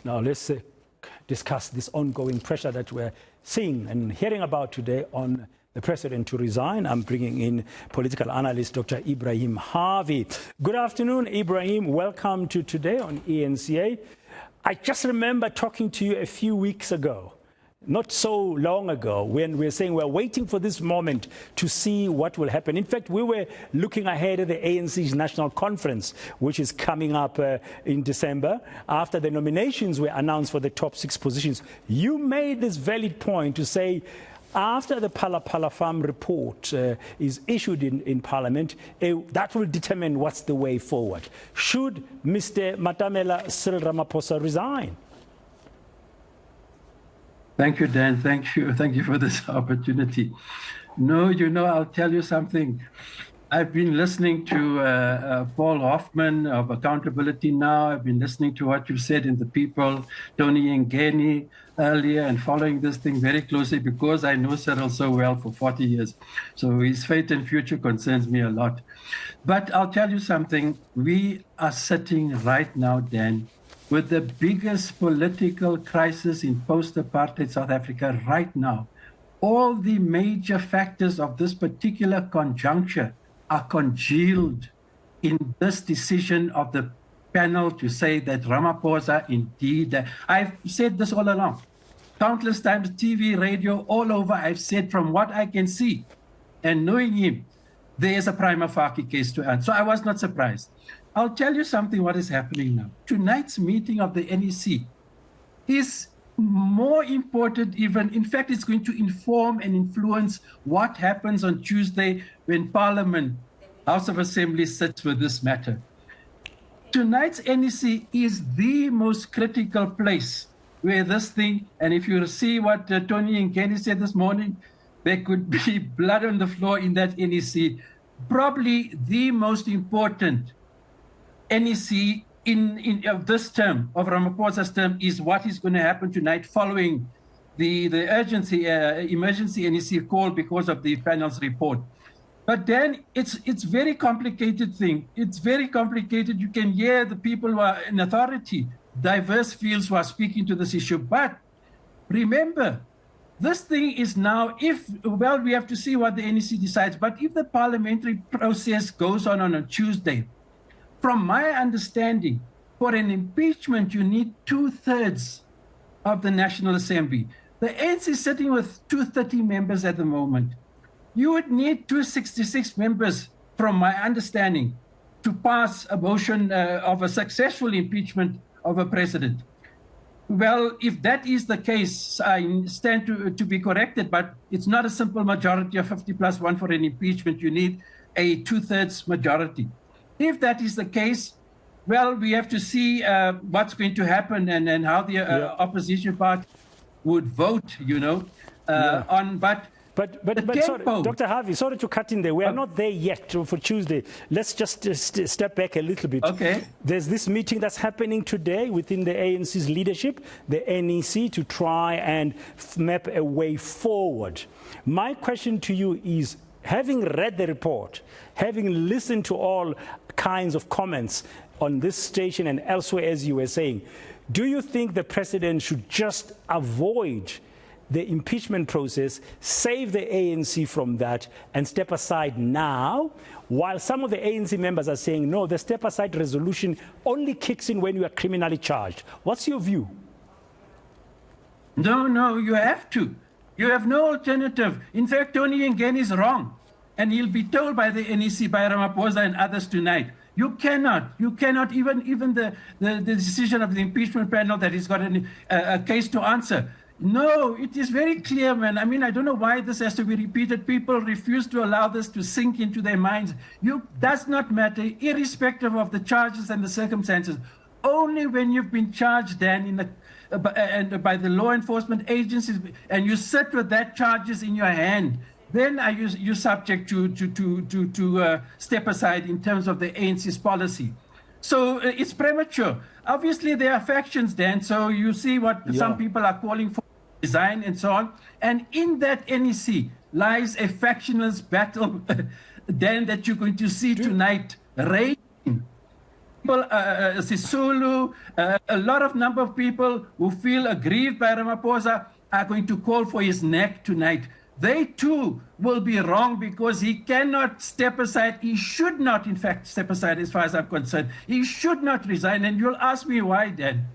Now let's discuss this ongoing pressure that we're seeing and hearing about today on the president to resign. I'm bringing in political analyst Dr. Ebrahim Harvey. Good afternoon, Ebrahim. Welcome to Today on eNCA. I just remember talking to you a few weeks ago, not so long ago, when we were saying we're waiting for this moment to see what will happen. In fact, we were looking ahead at the ANC's national conference, which is coming up in December, after the nominations were announced for the top 6 positions. You made this valid point to say, after the Ramaphosa Farm report is issued in Parliament, that will determine what's the way forward. Should Mr. Matamela Cyril Ramaphosa resign? Thank you, Dan. Thank you for this opportunity. No, I'll tell you something. I've been listening to Paul Hoffman of Accountability Now. I've been listening to what you've said in The People, Tony Ngeni earlier, and following this thing very closely because I know Cyril so well for 40 years. So his fate and future concerns me a lot. But I'll tell you something. We are sitting right now, Dan, with the biggest political crisis in post-apartheid South Africa right now. All the major factors of this particular conjuncture are congealed in this decision of the panel to say that Ramaphosa indeed, I've said this all along, countless times, TV, radio, all over, I've said from what I can see and knowing him, there is a prima facie case to answer. So I was not surprised. I'll tell you something what is happening now. Tonight's meeting of the NEC is more important even. In fact, it's going to inform and influence what happens on Tuesday when Parliament, House of Assembly, sits with this matter. Tonight's NEC is the most critical place where this thing, and if you see what Tony Ngeni said this morning, there could be blood on the floor in that NEC. Probably the most important NEC in this term, of Ramaphosa's term, is what is going to happen tonight following the emergency NEC call because of the panel's report. But then it's very complicated thing. It's very complicated. You can hear the people who are in authority, diverse fields who are speaking to this issue. But remember, this thing is now, we have to see what the NEC decides. But if the parliamentary process goes on Tuesday, from my understanding, for an impeachment, you need 2/3 of the National Assembly. The ANC is sitting with 230 members at the moment. You would need 266 members, from my understanding, to pass a motion of a successful impeachment of a president. Well, if that is the case, I stand to be corrected, but it's not a simple majority of 50+1 for an impeachment. You need a 2/3 majority. If that is the case, well, we have to see what's going to happen and how the opposition party would vote, on. But sorry, Dr. Harvey, sorry to cut in there. We are not there yet for Tuesday. Let's just step back a little bit. Okay. There's this meeting that's happening today within the ANC's leadership, the NEC, to try and map a way forward. My question to you is, having read the report, having listened to all kinds of comments on this station and elsewhere, as you were saying, do you think the president should just avoid the impeachment process, save the ANC from that, and step aside now, while some of the ANC members are saying, no, the step-aside resolution only kicks in when you are criminally charged? What's your view? No, you have to. You have no alternative. In fact, Tony Ngeni is wrong. And he'll be told by the NEC, by Ramaphosa and others tonight. You cannot, even the decision of the impeachment panel that he's got a case to answer. No, it is very clear, man. I mean, I don't know why this has to be repeated. People refuse to allow this to sink into their minds. Does not matter, irrespective of the charges and the circumstances. Only when you've been charged, Dan, by the law enforcement agencies, and you sit with that charges in your hand, then are you subject to step aside in terms of the ANC's policy. So it's premature. Obviously, there are factions, Dan. So you see what some people are calling for, design and so on. And in that NEC lies a factionless battle, Dan, that you're going to see tonight raging people, Sisulu, a lot of number of people who feel aggrieved by Ramaphosa are going to call for his neck tonight. They too will be wrong because he cannot step aside. He should not, in fact, step aside as far as I'm concerned. He should not resign. And you'll ask me why, Dan.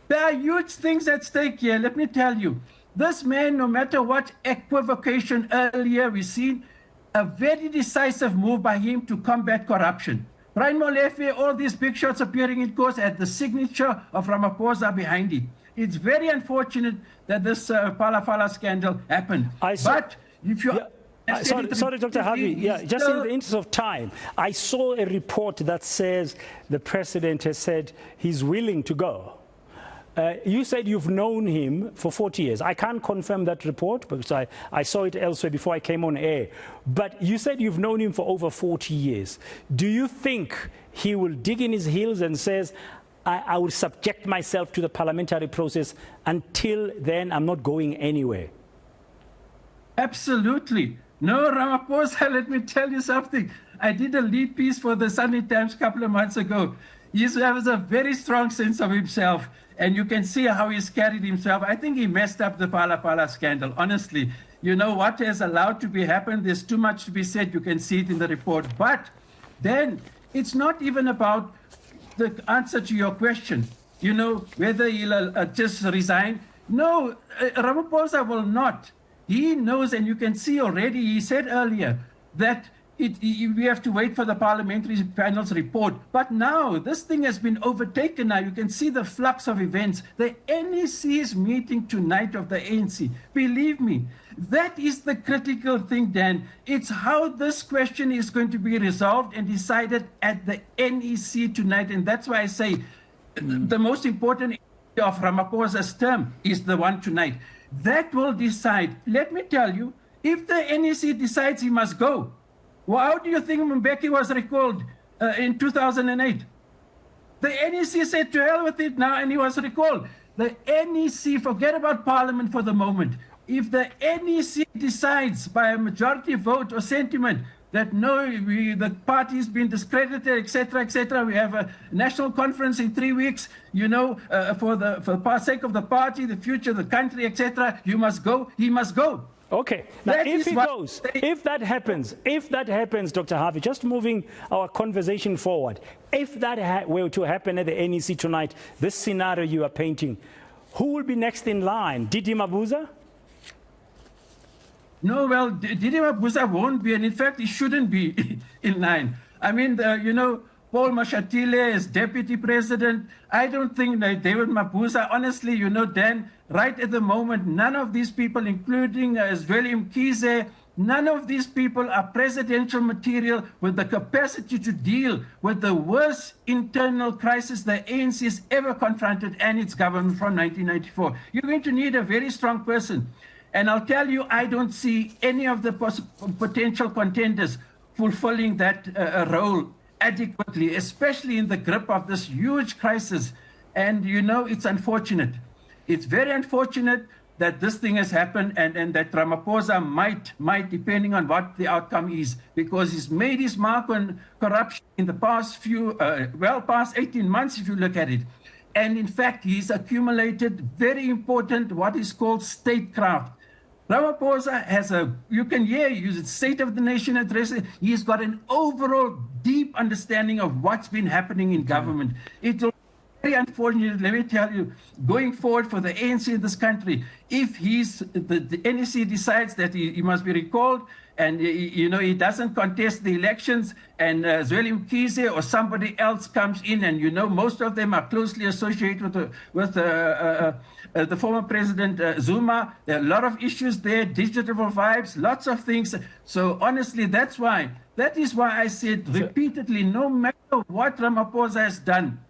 There are huge things at stake here. Let me tell you. This man, no matter what equivocation earlier we've seen, a very decisive move by him to combat corruption. Brian Molefe, all these big shots appearing in court had the signature of Ramaphosa behind it. It's very unfortunate that this Phalaphala scandal happened. But if you... Yeah. Sorry, Dr. Harvey. Yeah, just in the interest of time, I saw a report that says the president has said he's willing to go. You said you've known him for 40 years. I can't confirm that report because I saw it elsewhere before I came on air. But you said you've known him for over 40 years. Do you think he will dig in his heels and says, I will subject myself to the parliamentary process until then I'm not going anywhere? Absolutely. No, Ramaphosa, let me tell you something. I did a lead piece for the Sunday Times a couple of months ago. He has a very strong sense of himself, and you can see how he's carried himself. I think he messed up the Phalaphala scandal, honestly. You know what has allowed to be happen? There's too much to be said. You can see it in the report. But then it's not even about the answer to your question, you know, whether he'll just resign. No, Ramaphosa will not. He knows, and you can see already, he said earlier that we have to wait for the parliamentary panel's report. But now, this thing has been overtaken now. You can see the flux of events. The NEC is meeting tonight of the ANC. Believe me, that is the critical thing, Dan. It's how this question is going to be resolved and decided at the NEC tonight. And that's why I say the most important issue of Ramaphosa's term is the one tonight. That will decide. Let me tell you, if the NEC decides he must go, well, how do you think Mbeki was recalled in 2008? The NEC said to hell with it now, and he was recalled. The NEC, forget about Parliament for the moment. If the NEC decides by a majority vote or sentiment that no, the party has been discredited, etc., we have a national conference in 3 weeks, you know, for the sake of the party, the future of the country, etc., you must go, he must go. Okay. Now, if he goes, if that happens, Dr. Harvey, just moving our conversation forward, if that were to happen at the NEC tonight, this scenario you are painting, who will be next in line? Didi Mabuza? No, well, Didi Mabuza won't be, and in fact, he shouldn't be in line. I mean, you know, Paul Mashatile is deputy president. I don't think that David Mabuza, honestly, you know, Dan, right at the moment, none of these people, including Zweli Mkhize, none of these people are presidential material with the capacity to deal with the worst internal crisis the ANC has ever confronted and its government from 1994. You're going to need a very strong person. And I'll tell you, I don't see any of the potential contenders fulfilling that role adequately, especially in the grip of this huge crisis. And, you know, it's unfortunate. It's very unfortunate that this thing has happened and that Ramaphosa might, depending on what the outcome is, because he's made his mark on corruption in the past past 18 months, if you look at it. And in fact, he's accumulated very important, what is called statecraft. Ramaphosa has you can hear, use it, State of the Nation address. He's got an overall deep understanding of what's been happening in government. It's very unfortunate, let me tell you, going forward for the ANC in this country, if the NEC decides that he must be recalled and you know he doesn't contest the elections and Zweli Mkhize or somebody else comes in, and you know most of them are closely associated with the former President Zuma. There are a lot of issues there, digital vibes, lots of things. So honestly, that is why I said repeatedly, no matter what Ramaphosa has done,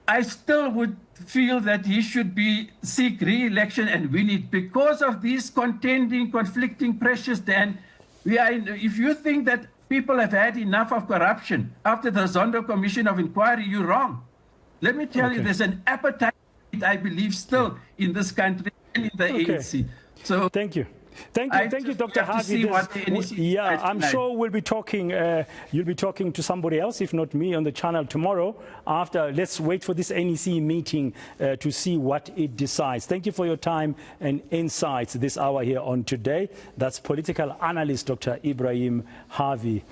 I still would feel that he should seek re-election and win it because of these conflicting pressures, Dan. If you think that people have had enough of corruption after the Zondo Commission of Inquiry, you're wrong. Let me tell you, there's an appetite, I believe, still in this country and in the ANC. So thank you. Thank you, Dr. Harvey. Yeah, I'm sure we'll be talking. You'll be talking to somebody else, if not me, on the channel tomorrow. Let's wait for this NEC meeting to see what it decides. Thank you for your time and insights this hour here on Today. That's political analyst Dr. Ebrahim Harvey.